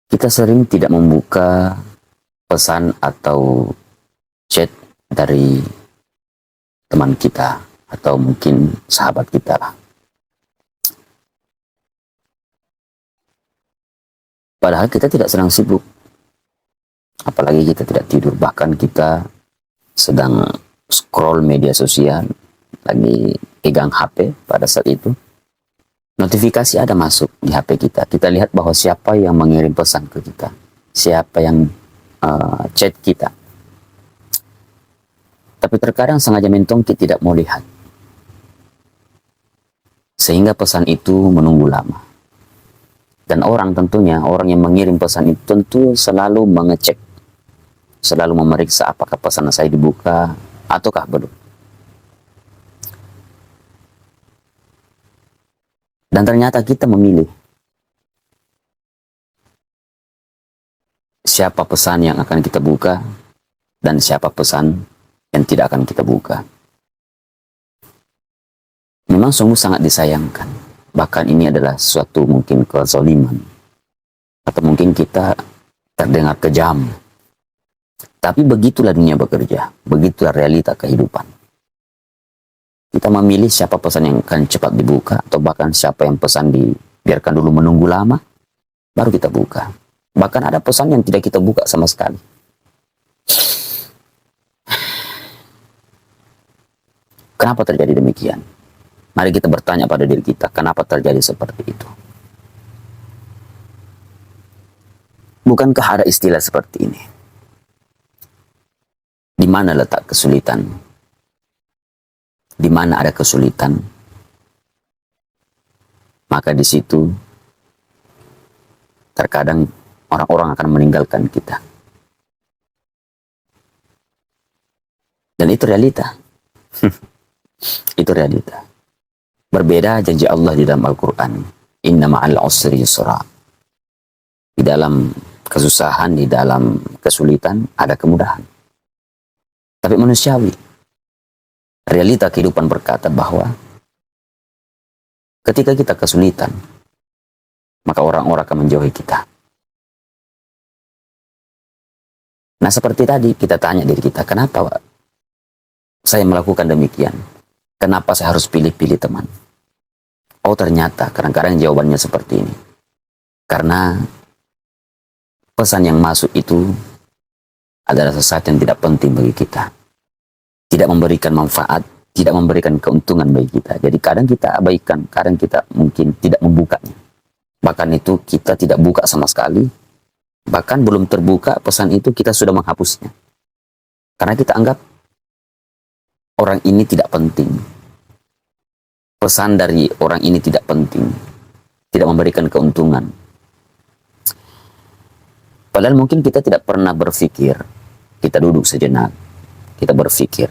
Kita sering tidak membuka pesan atau chat dari teman kita atau mungkin sahabat kita lah. Padahal kita tidak sedang sibuk, apalagi kita tidak tidur, bahkan kita sedang scroll media sosial, lagi pegang HP pada saat itu. Notifikasi ada masuk di HP kita. Kita lihat bahwa siapa yang mengirim pesan ke kita, siapa yang chat kita. Tapi terkadang sengaja mentongki tidak mau lihat. Sehingga pesan itu menunggu lama. Dan orang tentunya, orang yang mengirim pesan itu tentu selalu mengecek, selalu memeriksa apakah pesan saya dibuka ataukah belum. Dan ternyata kita memilih siapa pesan yang akan kita buka dan siapa pesan yang tidak akan kita buka. Memang sungguh sangat disayangkan. Bahkan ini adalah suatu mungkin kezaliman. Atau mungkin kita terdengar kejam. Tapi begitulah dunia bekerja. Begitulah realita kehidupan. Kita memilih siapa pesan yang akan cepat dibuka, atau bahkan siapa yang pesan dibiarkan dulu menunggu lama, baru kita buka. Bahkan ada pesan yang tidak kita buka sama sekali. Kenapa terjadi demikian? Mari kita bertanya pada diri kita, kenapa terjadi seperti itu? Bukankah ada istilah seperti ini? Di mana letak kesulitan? Di mana ada kesulitan, maka di situ terkadang orang-orang akan meninggalkan kita. Dan itu realita. Itu realita. Berbeda janji Allah di dalam Al-Quran. Inna ma'al usri yusra. Di dalam kesusahan, di dalam kesulitan, ada kemudahan. Tapi manusiawi. Realita kehidupan berkata bahwa ketika kita kesulitan, maka orang-orang akan menjauhi kita. Nah, seperti tadi kita tanya diri kita, kenapa saya melakukan demikian? Kenapa saya harus pilih-pilih teman? Oh, ternyata kadang-kadang jawabannya seperti ini. Karena pesan yang masuk itu adalah sesuatu yang tidak penting bagi kita. Tidak memberikan manfaat, tidak memberikan keuntungan bagi kita. Jadi kadang kita abaikan, kadang kita mungkin tidak membukanya. Bahkan itu kita tidak buka sama sekali. Bahkan belum terbuka pesan itu kita sudah menghapusnya. Karena kita anggap orang ini tidak penting. Pesan dari orang ini tidak penting. Tidak memberikan keuntungan. Padahal mungkin kita tidak pernah berpikir. Kita duduk sejenak. Kita berpikir,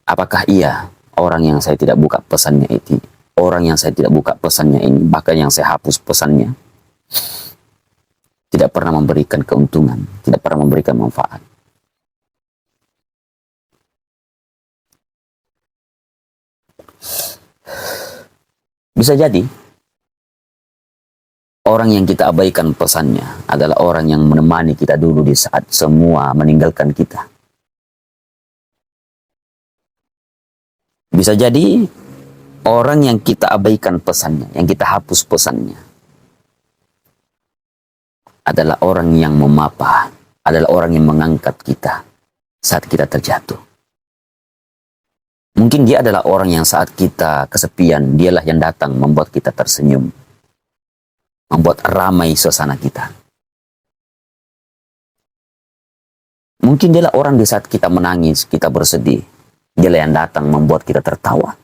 apakah iya orang yang saya tidak buka pesannya itu, orang yang saya tidak buka pesannya ini, bahkan yang saya hapus pesannya, tidak pernah memberikan keuntungan, tidak pernah memberikan manfaat. Bisa jadi orang yang kita abaikan pesannya adalah orang yang menemani kita dulu di saat semua meninggalkan kita. Bisa jadi orang yang kita abaikan pesannya, yang kita hapus pesannya, adalah orang yang memapa, adalah orang yang mengangkat kita saat kita terjatuh. Mungkin dia adalah orang yang saat kita kesepian, dialah yang datang membuat kita tersenyum, membuat ramai suasana kita. Mungkin dialah orang di saat kita menangis, kita bersedih, dialah yang datang membuat kita tertawa.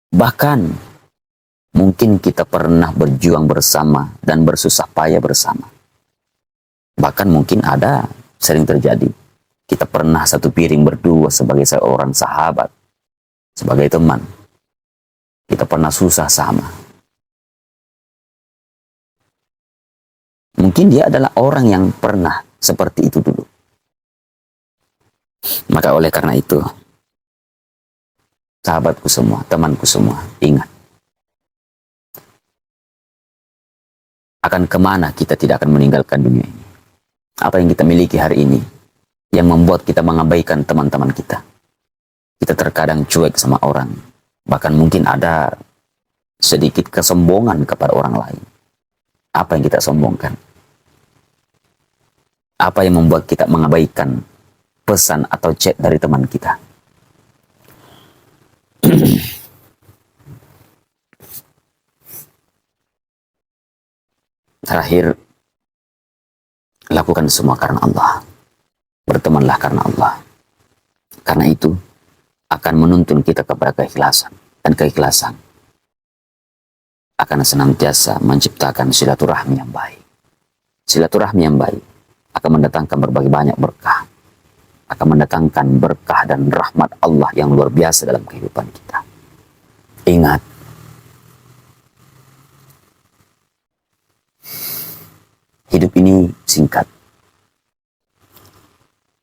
Bahkan mungkin kita pernah berjuang bersama dan bersusah payah bersama. Bahkan mungkin ada, sering terjadi, kita pernah satu piring berdua sebagai seorang sahabat, sebagai teman. Kita pernah susah sama. Mungkin dia adalah orang yang pernah seperti itu dulu. Maka oleh karena itu, sahabatku semua, temanku semua, ingat. akan kemana kita tidak akan meninggalkan dunia ini. Apa yang kita miliki hari ini yang membuat kita mengabaikan teman-teman kita. Kita terkadang cuek sama orang. Bahkan mungkin ada sedikit kesombongan kepada orang lain. Apa yang kita sombongkan? Apa yang membuat kita mengabaikan pesan atau chat dari teman kita? Terakhir, lakukan semua karena Allah. Bertemanlah karena Allah. Karena itu akan menuntun kita kepada keikhlasan. Dan keikhlasan akan senantiasa menciptakan silaturahmi yang baik. Silaturahmi yang baik akan mendatangkan berbagai banyak berkah. Akan mendatangkan berkah dan rahmat Allah yang luar biasa dalam kehidupan kita. Ingat, hidup ini singkat.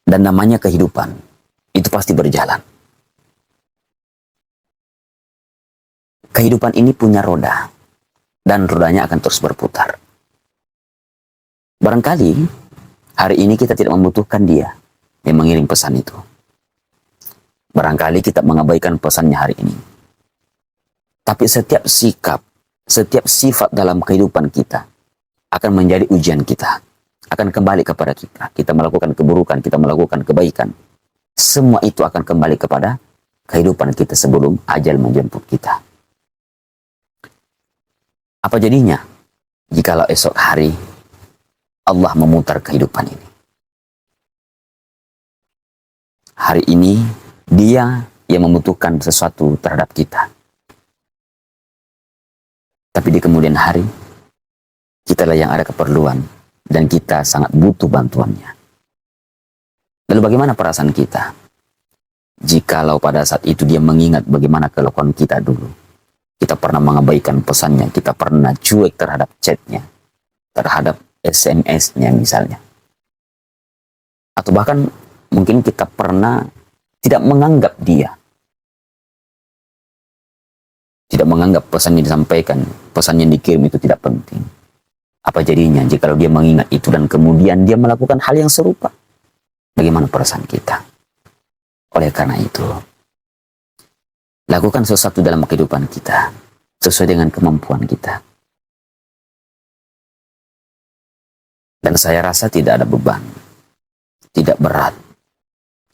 Dan namanya kehidupan, itu pasti berjalan. Kehidupan ini punya roda, dan rodanya akan terus berputar. Barangkali, hari ini kita tidak membutuhkan dia yang mengirim pesan itu. Barangkali kita mengabaikan pesannya hari ini. Tapi setiap sikap, setiap sifat dalam kehidupan kita akan menjadi ujian kita. Akan kembali kepada kita. Kita melakukan keburukan, kita melakukan kebaikan. Semua itu akan kembali kepada kehidupan kita sebelum ajal menjemput kita. Apa jadinya jikalau esok hari Allah memutar kehidupan ini? Hari ini dia yang membutuhkan sesuatu terhadap kita. Tapi di kemudian hari, kitalah yang ada keperluan dan kita sangat butuh bantuannya. Lalu bagaimana perasaan kita? Jikalau pada saat itu dia mengingat bagaimana kelakuan kita dulu. Kita pernah mengabaikan pesannya, kita pernah cuek terhadap chatnya, terhadap SMS-nya misalnya. Atau bahkan mungkin kita pernah tidak menganggap dia. Tidak menganggap pesan yang disampaikan, pesan yang dikirim itu tidak penting. Apa jadinya jika dia mengingat itu dan kemudian dia melakukan hal yang serupa? Bagaimana perasaan kita? Oleh karena itu, lakukan sesuatu dalam kehidupan kita sesuai dengan kemampuan kita. Dan saya rasa tidak ada beban, tidak berat,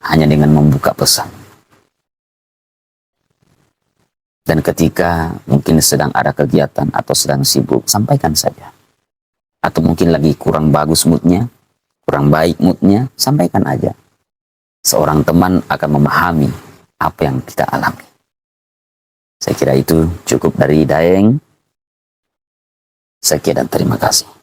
hanya dengan membuka pesan. Dan ketika mungkin sedang ada kegiatan atau sedang sibuk, sampaikan saja. Atau mungkin lagi kurang bagus moodnya, kurang baik moodnya, sampaikan aja. Seorang teman akan memahami apa yang kita alami. Saya kira itu cukup dari Daeng. Sekian dan terima kasih.